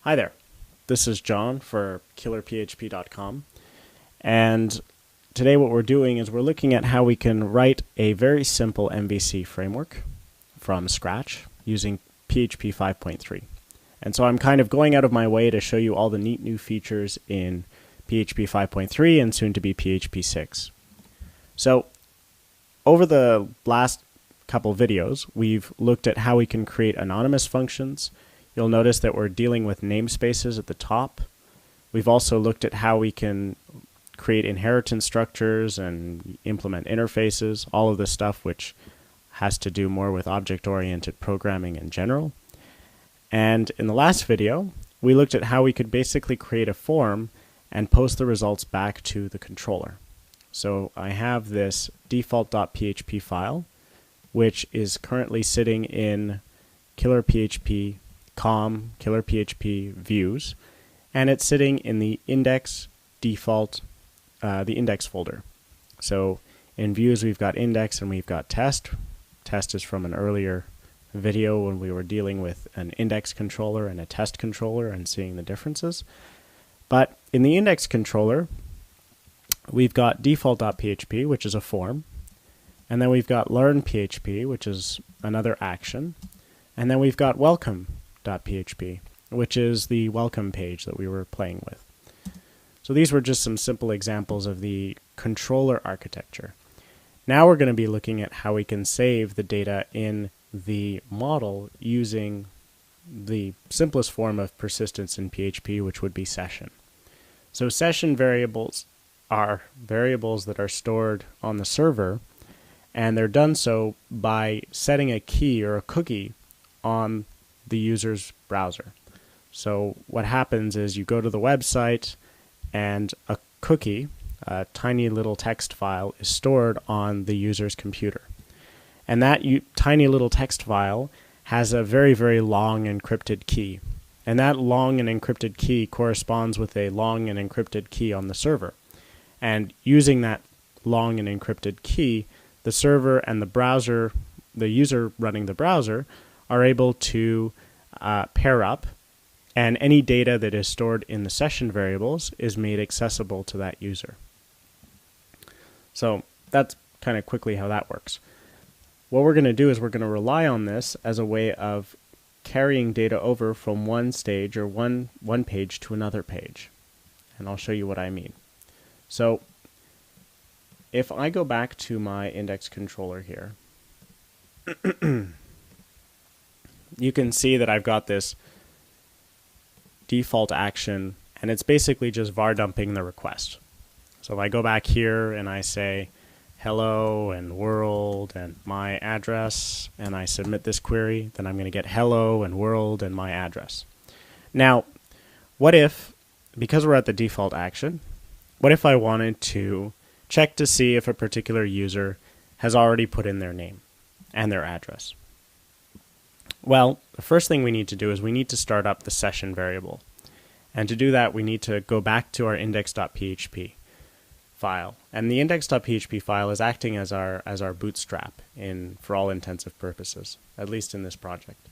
Hi there, this is John for KillerPHP.com, and today what we're doing is we're looking at how we can write a very simple MVC framework from scratch using PHP 5.3. And so I'm kind of going out of my way to show you all the neat new features in PHP 5.3 and soon to be PHP 6. So over the last couple videos, we've looked at how we can create anonymous functions. You'll notice that we're dealing with namespaces at the top. We've also looked at how we can create inheritance structures and implement interfaces, all of this stuff which has to do more with object-oriented programming in general. And in the last video, we looked at how we could basically create a form and post the results back to the controller. So I have this default.php file, which is currently sitting in KillerPHP KillerPHP views, and it's sitting in the index default, the index folder. So in views, we've got index and we've got test. Test is from an earlier video when we were dealing with an index controller and a test controller and seeing the differences. But in the index controller, we've got default.php, which is a form, and then we've got learn.php, which is another action, and then we've got welcome.php, which is the welcome page that we were playing with. So these were just some simple examples of the controller architecture. Now we're going to be looking at how we can save the data in the model using the simplest form of persistence in PHP, which would be session. So session variables are variables that are stored on the server, and they're done so by setting a key or a cookie on the user's browser. So what happens is you go to the website and a cookie, a tiny little text file, is stored on the user's computer. And that tiny little text file has a very, very long encrypted key. And that long and encrypted key corresponds with a long and encrypted key on the server. And using that long and encrypted key, the server and the browser, the user running the browser, are able to pair up, and any data that is stored in the session variables is made accessible to that user. So that's kind of quickly how that works. What we're going to do is we're going to rely on this as a way of carrying data over from one stage or one page to another page. And I'll show you what I mean. So if I go back to my index controller here, you can see that I've got this default action, and it's basically just var dumping the request. So if I go back here and I say hello and world and my address, and I submit this query, then I'm going to get hello and world and my address. Now, what if, because we're at the default action, what if I wanted to check to see if a particular user has already put in their name and their address? Well, the first thing we need to do is we need to start up the session variable. And to do that, we need to go back to our index.php file. And the index.php file is acting as our bootstrap for all intensive purposes, at least in this project.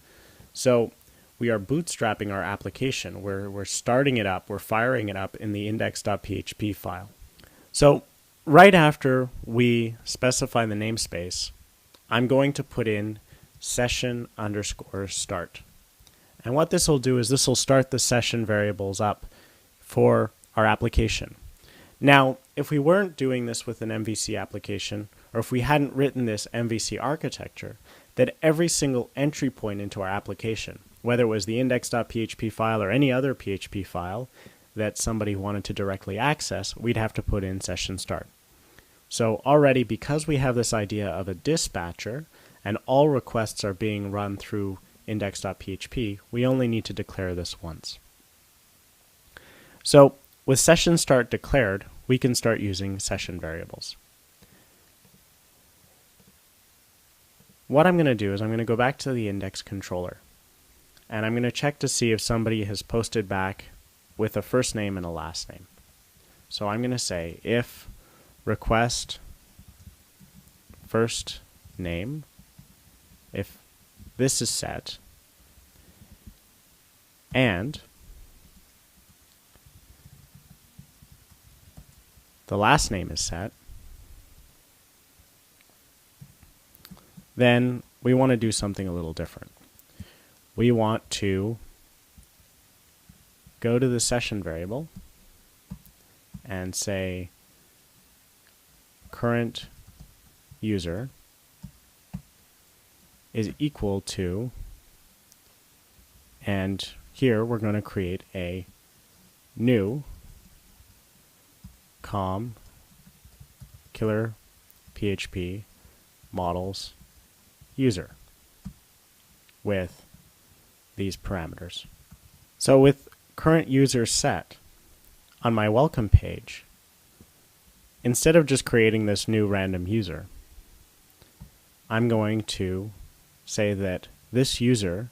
So we are bootstrapping our application. We're starting it up, we're firing it up in the index.php file. So right after we specify the namespace, I'm going to put in session_start. And what this will do is this will start the session variables up for our application. Now, if we weren't doing this with an MVC application, or if we hadn't written this MVC architecture, that every single entry point into our application, whether it was the index.php file or any other PHP file that somebody wanted to directly access, we'd have to put in session start. So already, because we have this idea of a dispatcher, and all requests are being run through index.php, we only need to declare this once. So with session start declared, we can start using session variables. What I'm going to do is I'm going to go back to the index controller, and I'm going to check to see if somebody has posted back with a first name and a last name. So I'm going to say if request first name, if this is set, and the last name is set, then we want to do something a little different. We want to go to the session variable and say current user is equal to, and here we're going to create a new com killer PHP models user with these parameters. So with current user set on my welcome page, instead of just creating this new random user, I'm going to say that this user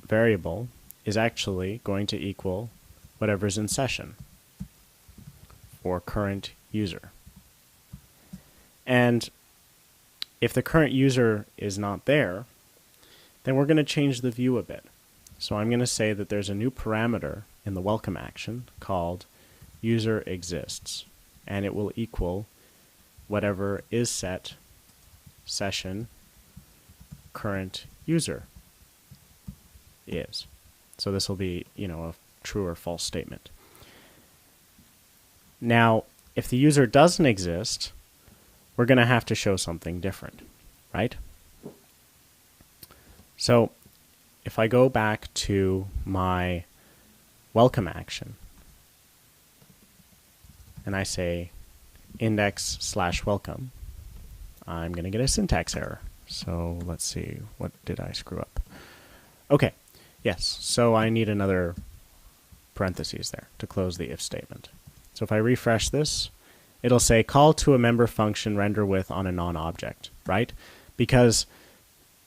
variable is actually going to equal whatever's in session for current user. And if the current user is not there, then we're going to change the view a bit. So I'm going to say that there's a new parameter in the welcome action called user exists, and it will equal whatever is set session current user is. So this will be, a true or false statement. Now, if the user doesn't exist, we're going to have to show something different, right? So if I go back to my welcome action and I say index/welcome, I'm going to get a syntax error. So let's see, what did I screw up? Okay, yes, so I need another parentheses there to close the if statement. So if I refresh this, it'll say call to a member function render with on a non-object, right? Because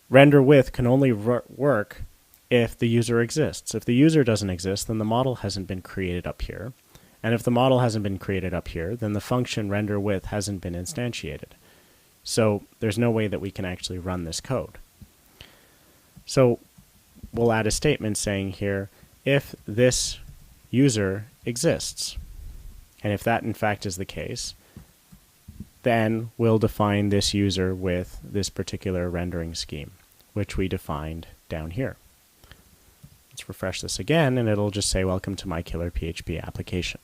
render with can only work if the user exists. If the user doesn't exist, then the model hasn't been created up here. And if the model hasn't been created up here, then the function render with hasn't been instantiated. So there's no way that we can actually run this code. So we'll add a statement saying here, if this user exists. And if that in fact is the case, then we'll define this user with this particular rendering scheme, which we defined down here. Let's refresh this again, and it'll just say, welcome to my killer PHP application.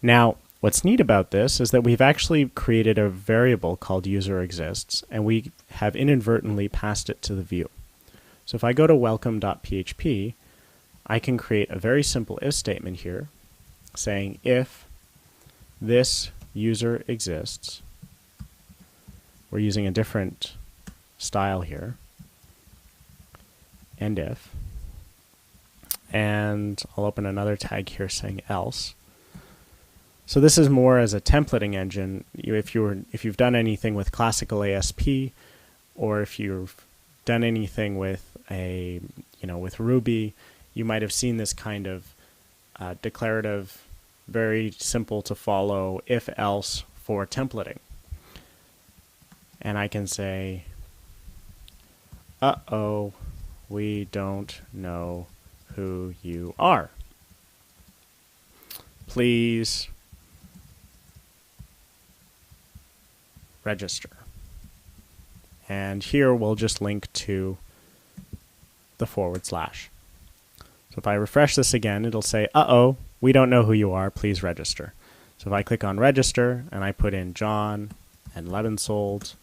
Now, what's neat about this is that we've actually created a variable called user exists, and we have inadvertently passed it to the view. So if I go to welcome.php, I can create a very simple if statement here, saying if this user exists. We're using a different style here, and if. And I'll open another tag here saying else. So this is more as a templating engine. If you've done anything with classical ASP, or if you've done anything with with Ruby, you might have seen this kind of declarative, very simple to follow if else for templating. And I can say, uh-oh, we don't know who you are. Please register. And here we'll just link to the /. So if I refresh this again, it'll say, uh-oh, we don't know who you are, please register. So if I click on register and I put in John and Levensold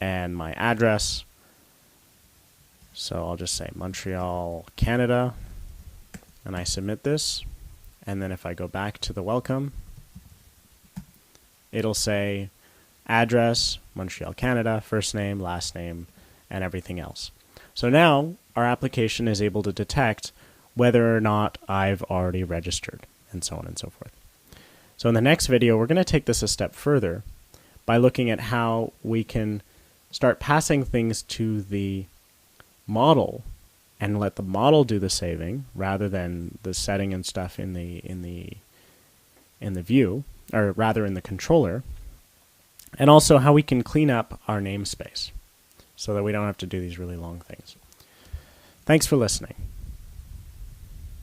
and my address, so I'll just say Montreal, Canada, and I submit this. And then if I go back to the welcome, it'll say address, Montreal, Canada, first name, last name, and everything else. So now our application is able to detect whether or not I've already registered, and so on and so forth. So in the next video, we're going to take this a step further by looking at how we can start passing things to the model and let the model do the saving rather than the setting and stuff in the view, or rather in the controller, and also how we can clean up our namespace so that we don't have to do these really long things. Thanks for listening.